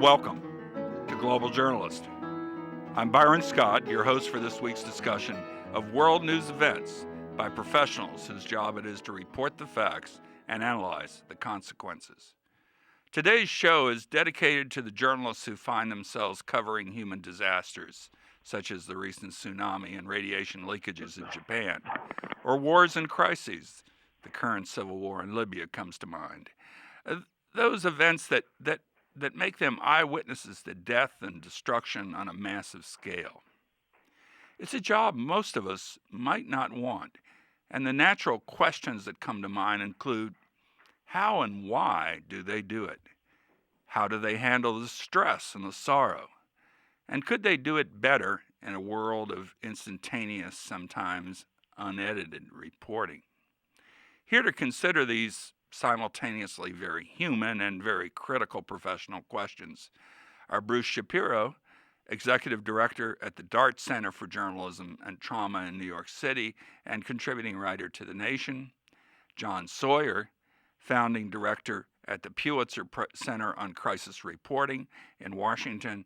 and welcome to Global Journalist. I'm Byron Scott, your host for this week's discussion of world news events by professionals whose job it is to report the facts and analyze the consequences. Today's show is dedicated to the journalists who find themselves covering human disasters, such as the recent tsunami and radiation leakages in Japan, or wars and crises. The current civil war in Libya comes to mind. Those events that make them eyewitnesses to death and destruction on a massive scale. It's a job most of us might not want, and the natural questions that come to mind include, how and why do they do it? How do they handle the stress and the sorrow? And could they do it better in a world of instantaneous, sometimes unedited reporting? Here to consider these simultaneously very human and very critical professional questions are Bruce Shapiro, Executive Director at the Dart Center for Journalism and Trauma in New York City and contributing writer to The Nation, John Sawyer, Founding Director at the Pulitzer Center on Crisis Reporting in Washington,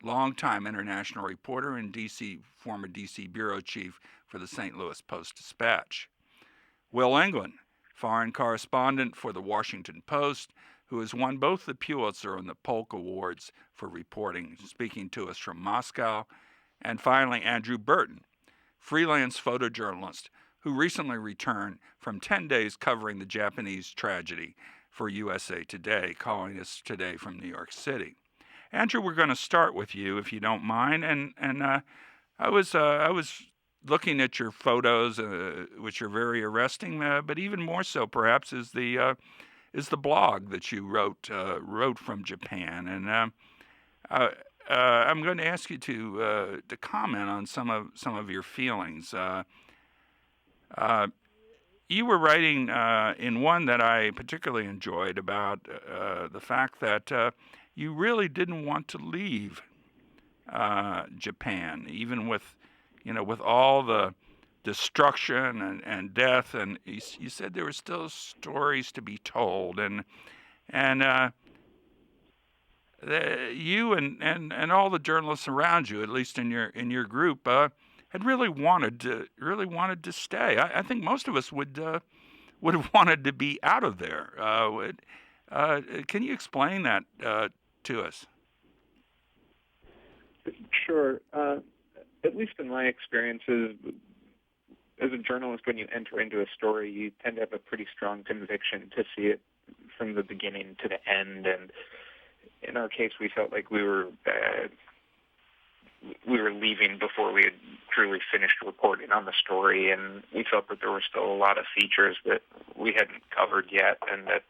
longtime international reporter in D.C., former D.C. Bureau Chief for the St. Louis Post-Dispatch, Will England, foreign correspondent for the Washington Post, who has won both the Pulitzer and the Polk Awards for reporting, speaking to us from Moscow. And finally, Andrew Burton, freelance photojournalist who recently returned from 10 days covering the Japanese tragedy for USA Today, calling us today from New York City. Andrew, we're going to start with you, if you don't mind. And I was looking at your photos, which are very arresting, but even more so, perhaps, is the blog that you wrote from Japan. And I'm going to ask you to comment on some of your feelings. You were writing in one that I particularly enjoyed about the fact that you really didn't want to leave Japan, even with all the destruction and death, and you said there were still stories to be told, and you and all the journalists around you, at least in your group, had really wanted to stay. I think most of us would have wanted to be out of there. Can you explain that to us? Sure. At least in my experiences, as a journalist, when you enter into a story, you tend to have a pretty strong conviction to see it from the beginning to the end. And in our case, we felt like we were leaving before we had truly finished reporting on the story, and we felt that there were still a lot of features that we hadn't covered yet, and that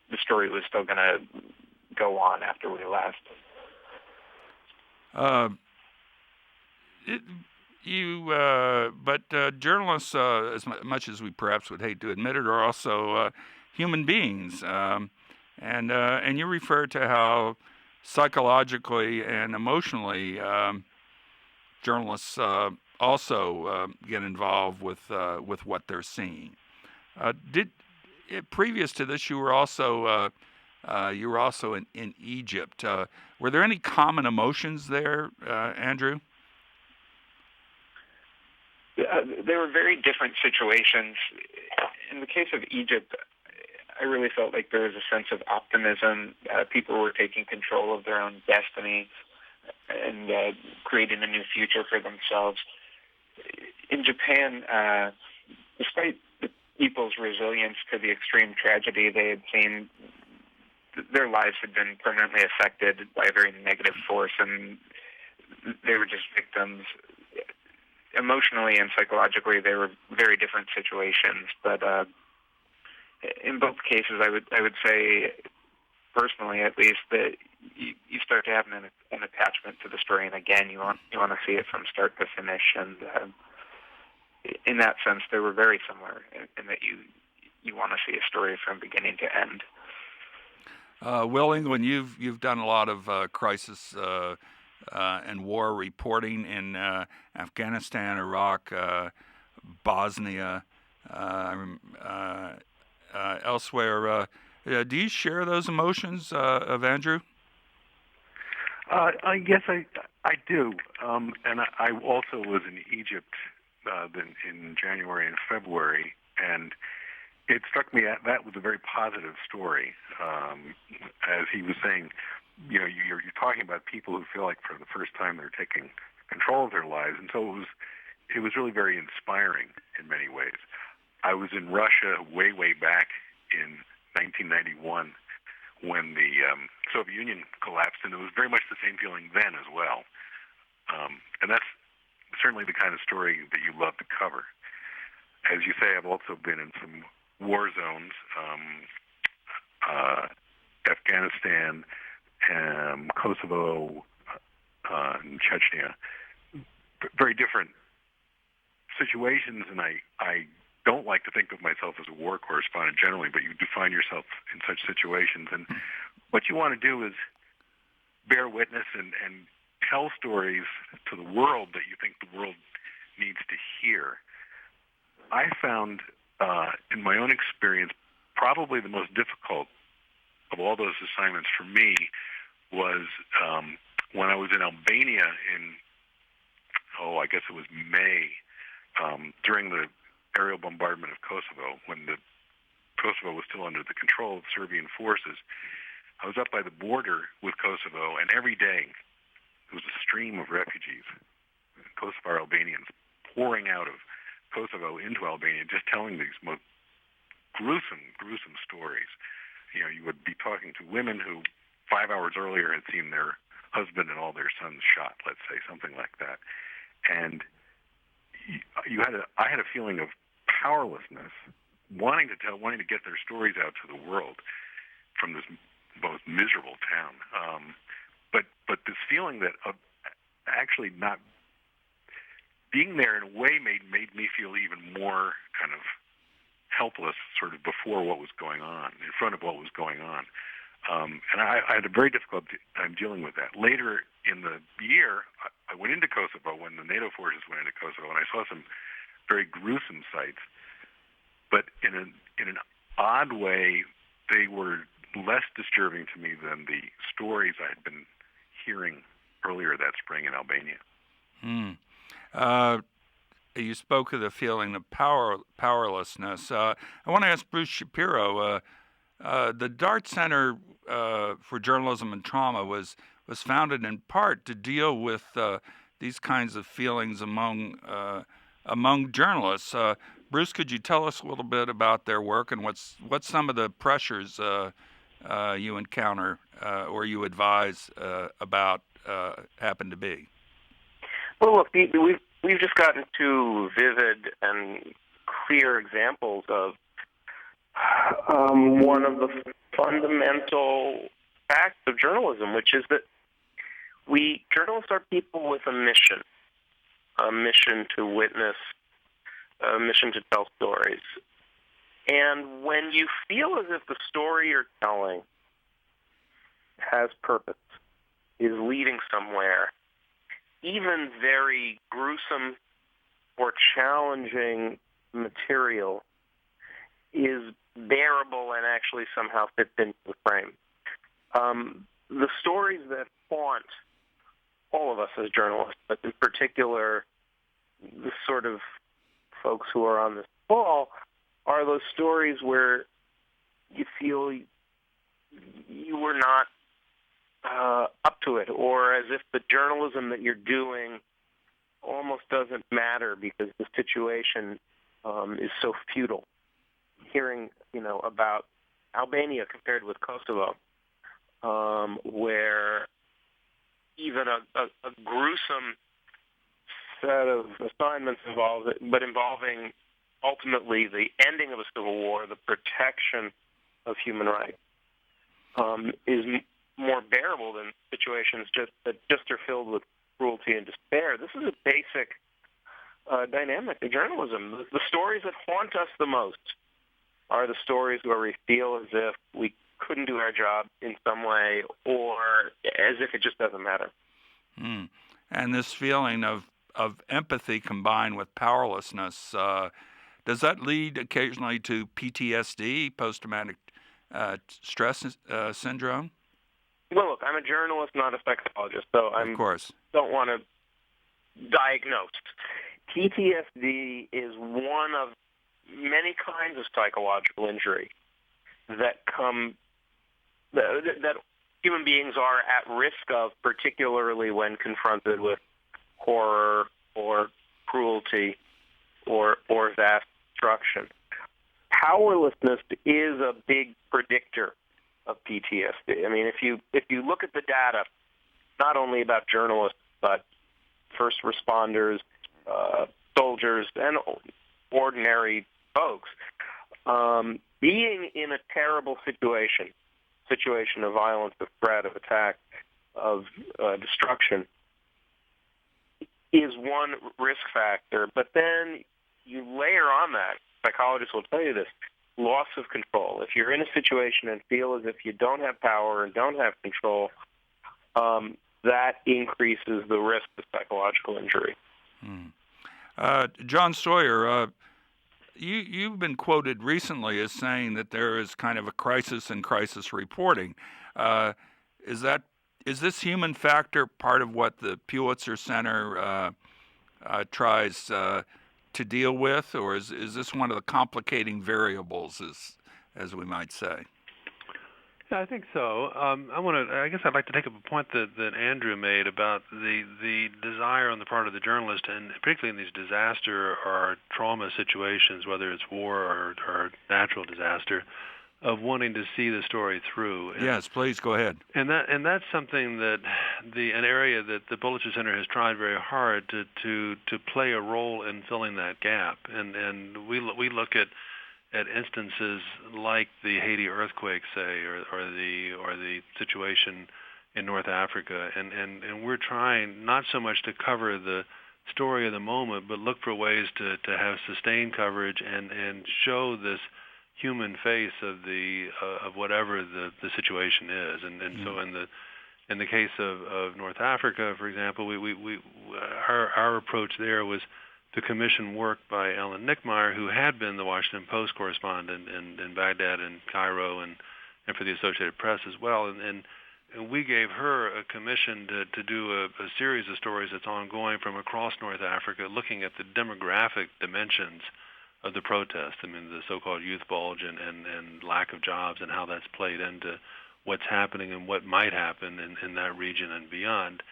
the story was still going to go on after we left. But journalists, as much as we perhaps would hate to admit it, are also human beings, and you refer to how psychologically and emotionally journalists also get involved with what they're seeing. Previous to this, you were also in Egypt. Were there any common emotions there, Andrew? There were very different situations. In the case of Egypt, I really felt like there was a sense of optimism. People were taking control of their own destiny and creating a new future for themselves. In Japan, despite the people's resilience to the extreme tragedy they had seen, their lives had been permanently affected by a very negative force, and they were just victims. Emotionally and psychologically, they were very different situations. But in both cases, I would say, personally at least, that you start to have an attachment to the story, and again, you want to see it from start to finish. And in that sense, they were very similar in that you want to see a story from beginning to end. Will England, you've done a lot of crisis and war reporting in Afghanistan, Iraq, Bosnia, elsewhere. Do you share those emotions of Andrew? Yes, I do. And I also was in Egypt in January and February, and it struck me that was a very positive story. As he was saying, you're talking about people who feel like for the first time they're taking control of their lives, and so it was really very inspiring in many ways. I was in Russia way back in 1991 when the Soviet Union collapsed, and it was very much the same feeling then as well. And that's certainly the kind of story that you love to cover. As you say, I've also been in some war zones, Afghanistan, Kosovo, and Chechnya. Very different situations, and I don't like to think of myself as a war correspondent generally, but you do find yourself in such situations. And what you want to do is bear witness and tell stories to the world that you think the world needs to hear. I found, in my own experience, probably the most difficult of all those assignments for me was when I was in Albania in, I guess it was May, during the aerial bombardment of Kosovo, when Kosovo was still under the control of Serbian forces. I was up by the border with Kosovo, and every day there was a stream of refugees, Kosovar Albanians, pouring out of Kosovo into Albania, just telling these most gruesome stories. You would be talking to women who 5 hours earlier had seen their husband and all their sons shot, let's say, something like that. And I had a feeling of powerlessness, wanting to get their stories out to the world from this most miserable town. But this feeling that actually not being there in a way made me feel even more kind of helpless, sort of before what was going on, in front of what was going on. And I had a very difficult time dealing with that. Later in the year, I went into Kosovo when the NATO forces went into Kosovo, and I saw some very gruesome sights. But in an odd way, they were less disturbing to me than the stories I had been hearing earlier that spring in Albania. You spoke of the feeling of powerlessness. I want to ask Bruce Shapiro. The Dart Center for Journalism and Trauma was founded in part to deal with these kinds of feelings among journalists. Bruce, could you tell us a little bit about their work and what's some of the pressures you encounter or you advise about happen to be? Well, look, we've just gotten two vivid and clear examples of one of the fundamental facts of journalism, which is that journalists are people with a mission to witness, a mission to tell stories. And when you feel as if the story you're telling has purpose, is leading somewhere, even very gruesome or challenging material is bearable and actually somehow fits into the frame. The stories that haunt all of us as journalists, but in particular the sort of folks who are on this call, are those stories where you feel you were not up to it, or as if the journalism that you're doing almost doesn't matter because the situation is so futile. Hearing, about Albania compared with Kosovo, where even a gruesome set of assignments involving ultimately the ending of a civil war, the protection of human rights, is more bearable than situations that are filled with cruelty and despair. This is a basic dynamic of journalism. The stories that haunt us the most are the stories where we feel as if we couldn't do our job in some way, or as if it just doesn't matter. And this feeling of empathy combined with powerlessness, does that lead occasionally to PTSD, post-traumatic stress syndrome? Well, look, I'm a journalist, not a psychologist, so I Of course. don't want to diagnose. PTSD is one of many kinds of psychological injury that human beings are at risk of, particularly when confronted with horror or cruelty or vast destruction. Powerlessness is a big predictor of PTSD. I mean, if you look at the data, not only about journalists but first responders, soldiers, and ordinary folks, being in a terrible situation of violence, of threat, of attack, of destruction, is one risk factor. But then you layer on that, psychologists will tell you this, loss of control. If you're in a situation and feel as if you don't have power and don't have control, that increases the risk of psychological injury. John Sawyer, you've been quoted recently as saying that there is kind of a crisis in crisis reporting. Is this human factor part of what the Pulitzer Center tries to deal with, or is this one of the complicating variables, as we might say? Yeah, I think so. I guess I'd like to take up a point that Andrew made about the desire on the part of the journalist, and particularly in these disaster or trauma situations, whether it's war or natural disaster, of wanting to see the story through. Yes, please go ahead. And that's something that an area that the Pulitzer Center has tried very hard to play a role in filling that gap. And we look at instances like the Haiti earthquake, say, or the situation in North Africa, and we're trying not so much to cover the story of the moment, but look for ways to have sustained coverage and show this human face of whatever the situation is. And so in the case of North Africa, for example, our approach there was to commission work by Ellen Nickmeyer, who had been the Washington Post correspondent in Baghdad and Cairo and for the Associated Press as well. And we gave her a commission to do a series of stories that's ongoing from across North Africa, looking at the demographic dimensions of the protest. I mean, the so-called youth bulge and lack of jobs and how that's played into what's happening and what might happen in that region and beyond.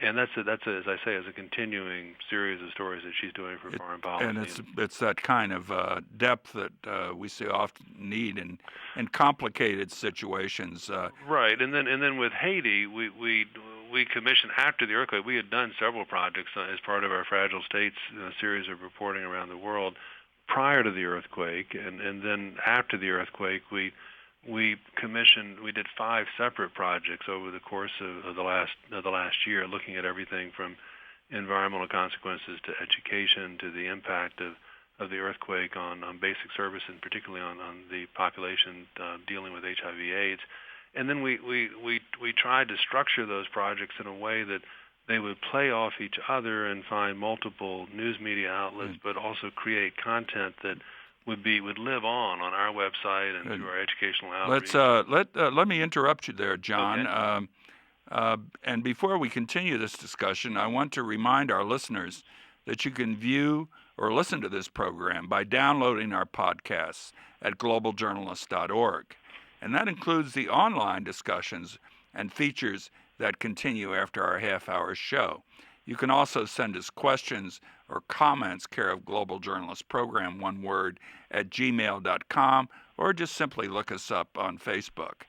And that's as I say, as a continuing series of stories that she's doing for foreign policy. And it's that kind of depth that we so often need in complicated situations. Right, and then with Haiti, we commissioned after the earthquake. We had done several projects as part of our Fragile States series of reporting around the world prior to the earthquake, and then after the earthquake, we did 5 separate projects over the course of the last year, looking at everything from environmental consequences to education to the impact of the earthquake on basic services, and particularly on the population dealing with HIV/AIDS. And then we tried to structure those projects in a way that they would play off each other and find multiple news media outlets, but also create content that would live on our website and through our educational outreach. Let me interrupt you there, John. Okay. And before we continue this discussion, I want to remind our listeners that you can view or listen to this program by downloading our podcasts at globaljournalist.org. And that includes the online discussions and features that continue after our half-hour show. You can also send us questions or comments, care of Global Journalist Program, one word, at gmail.com, or just simply look us up on Facebook.